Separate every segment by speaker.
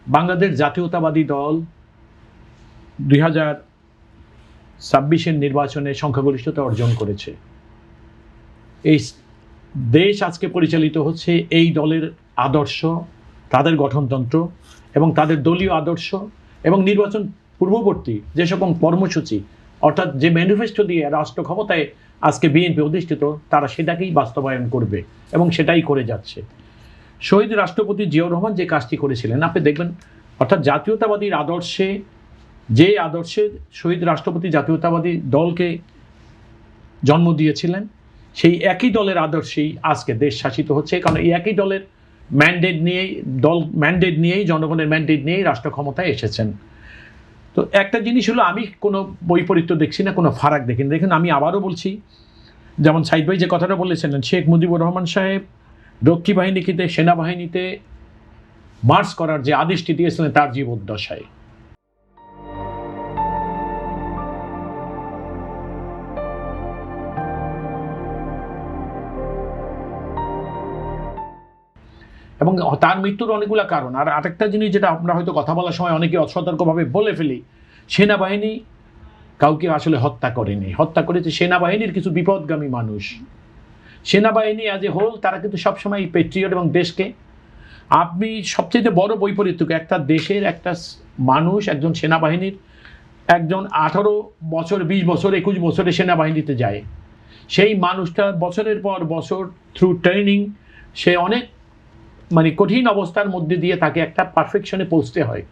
Speaker 1: বাংলাদেশ জাতীয়তাবাদী দল 2026-এর নির্বাচনে সংখ্যাগরিষ্ঠতা অর্জন করেছে। এই দেশ আজকে পরিচালিত হচ্ছে এই দলের আদর্শ, তাদের গঠনতন্ত্র এবং তাদের দলীয় আদর্শ এবং নির্বাচন পূর্ববর্তী যে সকল কর্মসূচি, অর্থাৎ যে ম্যানিফেস্টো দিয়ে রাষ্ট্র ক্ষমতায় আজকে বিএনপি অধিষ্ঠিত, তারা সেটাকেই বাস্তবায়ন করবে এবং সেটাই করে যাচ্ছে। শহীদ রাষ্ট্রপতি জিয়াউর রহমান যে কাজটি করেছিলেন আপনি দেখবেন, অর্থাৎ জাতীয়তাবাদীর আদর্শে, যে আদর্শে শহীদ রাষ্ট্রপতি জাতীয়তাবাদী দলকে জন্ম দিয়েছিলেন, সেই একই দলের আদর্শেই আজকে দেশ শাসিত হচ্ছে। কারণ এই একই দলের ম্যান্ডেট নিয়েই জনগণের ম্যান্ডেট নিয়েই রাষ্ট্র ক্ষমতায় এসেছেন। তো একটা জিনিস হলো, আমি কোনো বৈপরীত্য দেখছি না, কোনো ফারাক দেখি না। দেখুন, আমি আবারও বলছি, যেমন সাইদ ভাই যে কথাটা বলেছিলেন, শেখ মুজিবুর রহমান সাহেব রক্ষী বাহিনীতে, সেনাবাহিনীতে মার্চ করার যে আদেশটি দিয়েছিলেন তার জীবদ্দশায়। এবং তার মৃত্যুর অনেকগুলো কারণ। আর আরেকটা জিনিস যেটা আমরা হয়তো কথা বলার সময় অনেকে অসতর্কভাবে বলে ফেলি, সেনাবাহিনী কাউকে আসলে হত্যা করেনি, হত্যা করেছে সেনাবাহিনীর কিছু বিপদগামী মানুষ। সেনাবাহিনী অ্যাজ এ হোল তারা কিন্তু সবসময় প্যাট্রিয়ট এবং দেশকে, আপনি সবচেয়ে বড় বৈপরীত্য, একটা দেশের একটা মানুষ, একজন সেনাবাহিনীর একজন 18 বছর, 20 বছর, 21 বছরে সেনাবাহিনীতে যায়, সেই মানুষটা বছরের পর বছর থ্রু ট্রেনিং সে অনেক কঠিন অবস্থার মধ্যে দিয়ে তাকে একটা পারফেকশনে পৌঁছতে হয়।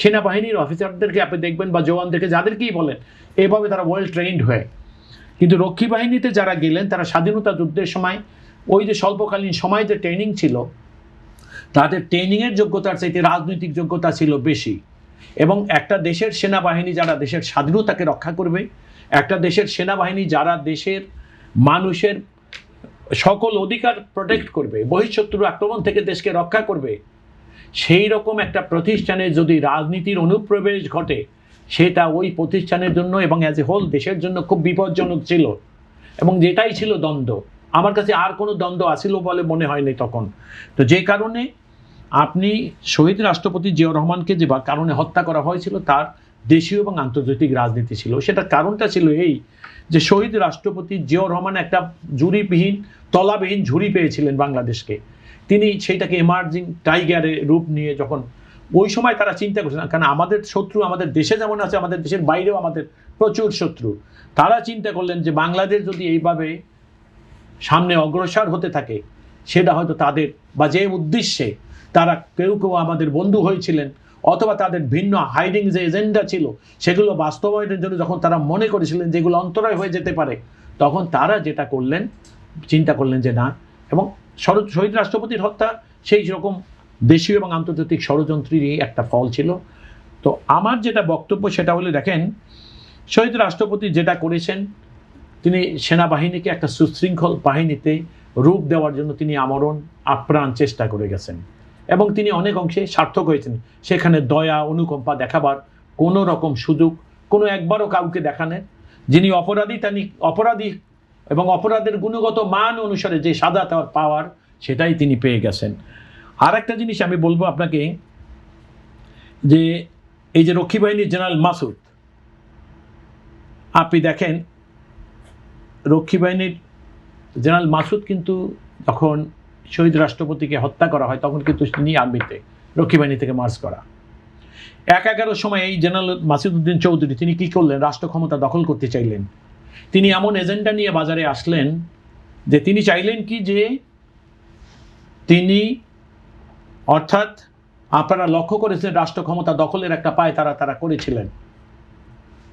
Speaker 1: সেনাবাহিনীর অফিসারদেরকে আপনি দেখবেন বা জওয়ানদেরকে যাদেরকেই বলেন, এভাবে তারা ওয়েল ট্রেইনড হয়ে। কিন্তু রক্ষী বাহিনীতে যারা গেলেন তারা স্বাধীনতা যুদ্ধের সময় ওই যে স্বল্পকালীন সময় যে ট্রেনিং ছিল, তাদের ট্রেনিংয়ের যোগ্যতার চাইতে রাজনৈতিক যোগ্যতা ছিল বেশি। এবং একটা দেশের সেনাবাহিনী যারা দেশের স্বাধীনতাকে রক্ষা করবে, একটা দেশের সেনাবাহিনী যারা দেশের মানুষের সকল অধিকার প্রোটেক্ট করবে, বহিঃশত্রুর আক্রমণ থেকে দেশকে রক্ষা করবে, সেই রকম একটা প্রতিষ্ঠানে যদি রাজনীতির অনুপ্রবেশ ঘটে, সেটা ওই প্রতিষ্ঠানের জন্য এবং অ্যাজ এ হোল দেশের জন্য খুব বিপজ্জনক ছিল। এবং যেটাই ছিল দ্বন্দ্ব, আমার কাছে আর কোনো দ্বন্দ্ব আসিল বলে মনে হয়নি তখন। তো যে কারণে আপনি শহীদ রাষ্ট্রপতি জিয়াউর রহমানকে যে কারণে হত্যা করা হয়েছিল, তার দেশীয় এবং আন্তর্জাতিক রাজনীতি ছিল। সেটার কারণটা ছিল এই যে শহীদ রাষ্ট্রপতি জিয়াউর রহমান একটা তলাবিহীন ঝুড়ি পেয়েছিলেন বাংলাদেশকে। তিনি সেইটাকে এমার্জিং টাইগারের রূপ নিয়ে যখন ওই সময় তারা চিন্তা করছেন, কারণ আমাদের শত্রু আমাদের দেশে যেমন আছে, আমাদের দেশের বাইরেও আমাদের প্রচুর শত্রু। তারা চিন্তা করলেন যে বাংলাদেশ যদি এইভাবে সামনে অগ্রসর হতে থাকে, সেটা হয়তো তাদের বা যে উদ্দেশ্যে তারা কেউ কেউ আমাদের বন্ধু হয়েছিলেন, অথবা তাদের ভিন্ন হাইডিং যে এজেন্ডা ছিল, সেগুলো বাস্তবায়নের জন্য যখন তারা মনে করেছিলেন যেগুলো অন্তরায় হয়ে যেতে পারে, তখন তারা যেটা করলেন, চিন্তা করলেন যে না। এবং শহীদ রাষ্ট্রপতির হত্যা সেই রকম দেশীয় এবং আন্তর্জাতিক ষড়যন্ত্রেরই একটা ফল ছিল। তো আমার যেটা বক্তব্য সেটা হলে, দেখেন, শহীদ রাষ্ট্রপতি যেটা করেছেন, তিনি সেনাবাহিনীকে একটা সুশৃঙ্খল বাহিনীতে রূপ দেওয়ার জন্য তিনি আমরণ আপ্রাণ চেষ্টা করে গেছেন এবং তিনি অনেক অংশে সার্থক হয়েছেন। সেখানে দয়া অনুকম্পা দেখাবার কোনো রকম সুযোগ কোনো একবারও কাউকে দেখানেন। যিনি অপরাধী তিনি অপরাধী এবং অপরাধের গুণগত মান অনুসারে যে সাজা তার পাওয়ার, সেটাই তিনি পেয়ে গেছেন। আর একটা জিনিস আমি বলবো আপনাকে, যে এই যে রক্ষী বাহিনীর জেনারেল মাসুদ, আপনি দেখেন রক্ষী বাহিনীর জেনারেল মাসুদ কিন্তু যখন শহীদ রাষ্ট্রপতিকে হত্যা করা হয়, তখন কিন্তু তিনি আর্মিতে রক্ষী বাহিনী থেকে মার্চ করা। 11 সময় এই জেনারেল মাসুদউদ্দিন চৌধুরী তিনি কি করলেন, রাষ্ট্র ক্ষমতা দখল করতে চাইলেন। তিনি এমন এজেন্ডা নিয়ে বাজারে আসলেন যে তিনি চাইলেন কি, যে তিনি, অর্থাৎ আপনারা লক্ষ্য করেছেন রাষ্ট্র ক্ষমতা দখলের একটা পায় তারা করেছিলেন,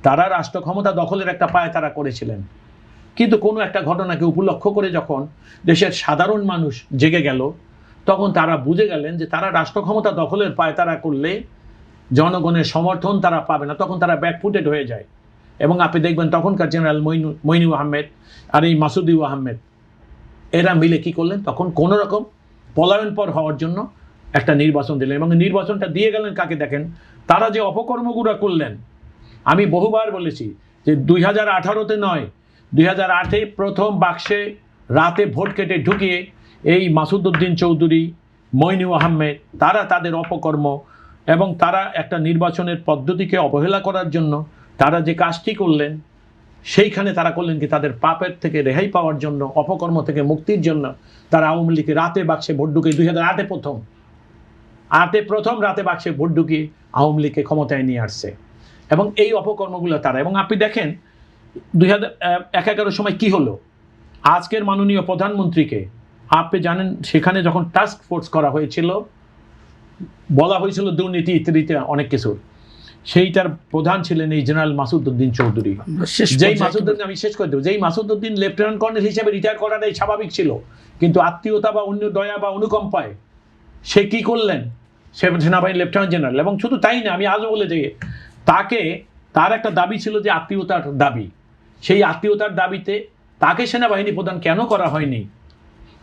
Speaker 1: তারা রাষ্ট্র ক্ষমতা দখলের একটা পায় তারা করেছিলেন। কিন্তু কোনো একটা ঘটনাকে উপলক্ষ করে যখন দেশের সাধারণ মানুষ জেগে গেল, তখন তারা বুঝে গেলেন যে তারা রাষ্ট্র ক্ষমতা দখলের পায় তারা করলে জনগণের সমর্থন তারা পাবে না, তখন তারা ব্যাকফুটেড হয়ে যায়। এবং আপনি দেখবেন তখনকার জেনারেল মইনু আহমেদ আর এই মাসুদিউ আহমেদ এরা মিলে কি করলেন, তখন কোনো রকম পলায়নপর হওয়ার জন্য একটা নির্বাচন দিলেন। এবং নির্বাচনটা দিয়ে গেলেন কাকে, দেখেন, তারা যে অপকর্মগুলো করলেন। আমি বহুবার বলেছি যে 2018-তে নয়, 2008-এ প্রথম বাক্সে রাতে ভোট কেটে ঢুকিয়ে এই মাসুদউদ্দিন চৌধুরী, মইনু আহমেদ, তারা তাদের অপকর্ম এবং তারা একটা নির্বাচনের পদ্ধতিকে অবহেলা করার জন্য তারা যে কাজটি করলেন, সেইখানে তারা করলেন কি, তাদের পাপের থেকে রেহাই পাওয়ার জন্য, অপকর্ম থেকে মুক্তির জন্য তারা আওয়ামী লীগের রাতে বাক্সে ভোট ঢুকিয়ে 2008-এ প্রথম রাতে বাক্সে ভোট ঢুকিয়ে আওয়ামী লীগকে ক্ষমতায় নিয়ে আসছে। এবং এই অপকর্মগুলো তারা, এবং আপনি দেখেন 2011 সময় কি হলো, আজকের মাননীয় প্রধানমন্ত্রীকে আপনি জানেন, সেখানে যখন টাস্ক ফোর্স করা হয়েছিল, বলা হয়েছিল দুর্নীতি ইত্যাদিতে অনেক কিছু, সেইটার প্রধান ছিলেন এই জেনারেল মাসুদউদ্দিন চৌধুরী। যেই মাসুদউদ্দিন, আমি শেষ করে দেবো, যেই মাসুদউদ্দিন লেফটেন্যান্ট কর্নেল হিসেবে রিটায়ার করাটাই স্বাভাবিক ছিল, কিন্তু আত্মীয়তা বা অন্য দয়া বা অনুকম্পায় সে কি করলেন, সে সেনাবাহিনী লেফটেন্যান্ট জেনারেল। এবং শুধু তাই না, আমি আজও বলে যাই, তার একটা দাবি ছিল যে আত্মীয়তার দাবি, সেই আত্মীয়তার দাবিতে তাকে সেনাবাহিনী প্রধান কেন করা হয়নি,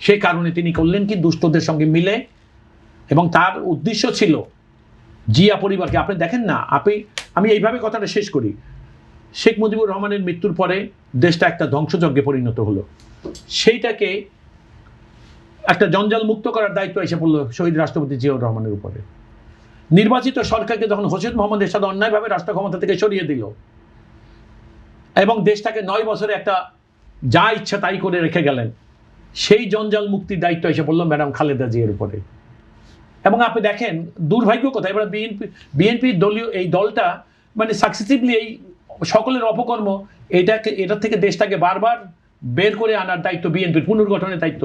Speaker 1: সে কারণে তিনি করলেন কি, দুষ্টদের সঙ্গে মিলে, এবং তার উদ্দেশ্য ছিল জিয়া পরিবারকে, আপনি দেখেন না, আমি এইভাবে কথাটা শেষ করি, শেখ মুজিবুর রহমানের মৃত্যুর পরে দেশটা একটা ধ্বংসযজ্ঞে পরিণত হলো, সেইটাকে একটা জঞ্জাল মুক্ত করার দায়িত্ব এসে পড়লো শহীদ রাষ্ট্রপতি জিয়াউর রহমানের উপরে। নির্বাচিত সরকারকে যখন হোসেন মোহাম্মদ এরশাদ অন্যায়ভাবে রাষ্ট্র ক্ষমতা থেকে সরিয়ে দিল এবং দেশটাকে 9 বছরে একটা যা ইচ্ছা তাই করে রেখে গেলেন, সেই জঞ্জাল মুক্তির দায়িত্ব এসে পড়লো ম্যাডাম খালেদা জিয়ার উপরে। এবং আপনি দেখেন দুর্ভাগ্য কথা, এবার বিএনপি দলীয় এই দলটা মানে সাকসেসিভলি এই সকলের অপকর্ম এটার থেকে দেশটাকে বারবার বের করে আনার দায়িত্ব বিএনপির, পুনর্গঠনের দায়িত্ব।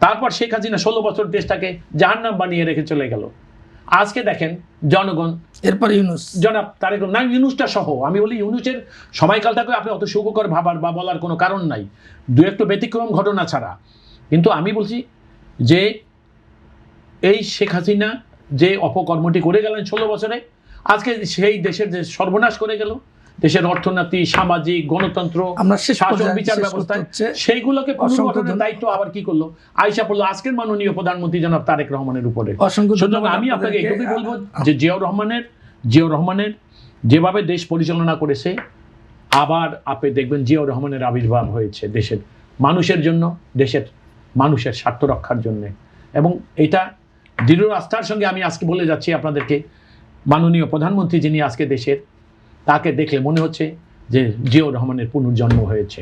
Speaker 1: তারপর শেখ হাসিনা 16 বছর দেশটাকে জাহান্নাম বানিয়ে রেখে চলে গেল। আজকে দেখেন জনগণ,
Speaker 2: এরপর ইউনূস,
Speaker 1: জনাব তারেক না, ইউনূসটা সহ আমি বলি, ইউনূসের সময়কালটাকে আপনি অত সুখকর ভাবার বা বলার কোনো কারণ নাই, দু একটু ব্যতিক্রম ঘটনা ছাড়া। কিন্তু আমি বলছি যে এই শেখ হাসিনা যে অপকর্মটি করে গেলেন 16 বছরে, আজকে সেই দেশের যে সর্বনাশ করে গেল, দেশের অর্থনীতি, সামাজিক, গণতন্ত্র, শাসন, বিচার ব্যবস্থা, সেইগুলোকে পুনর্গঠনের দায়িত্ব আবার কি করলো, আইসা পড়লো আজকের মাননীয় প্রধানমন্ত্রী জনাব তারেক রহমানের উপরে। আমি আপনাকে এটুকুই বলবো যে জিয়াউর রহমানের যেভাবে দেশ পরিচালনা করেছে, আবার আপনি দেখবেন জিয়াউর রহমানের আবির্ভাব হয়েছে দেশের মানুষের জন্য, দেশের মানুষের স্বার্থ রক্ষার জন্য। এবং এটা দৃঢ় আস্থার সঙ্গে আমি আজকে বলে যাচ্ছি আপনাদেরকে, মাননীয় প্রধানমন্ত্রী যিনি আজকে দেশের, তাকে দেখলে মনে হচ্ছে যে জিয়াউর রহমানের পুনর্জন্ম হয়েছে।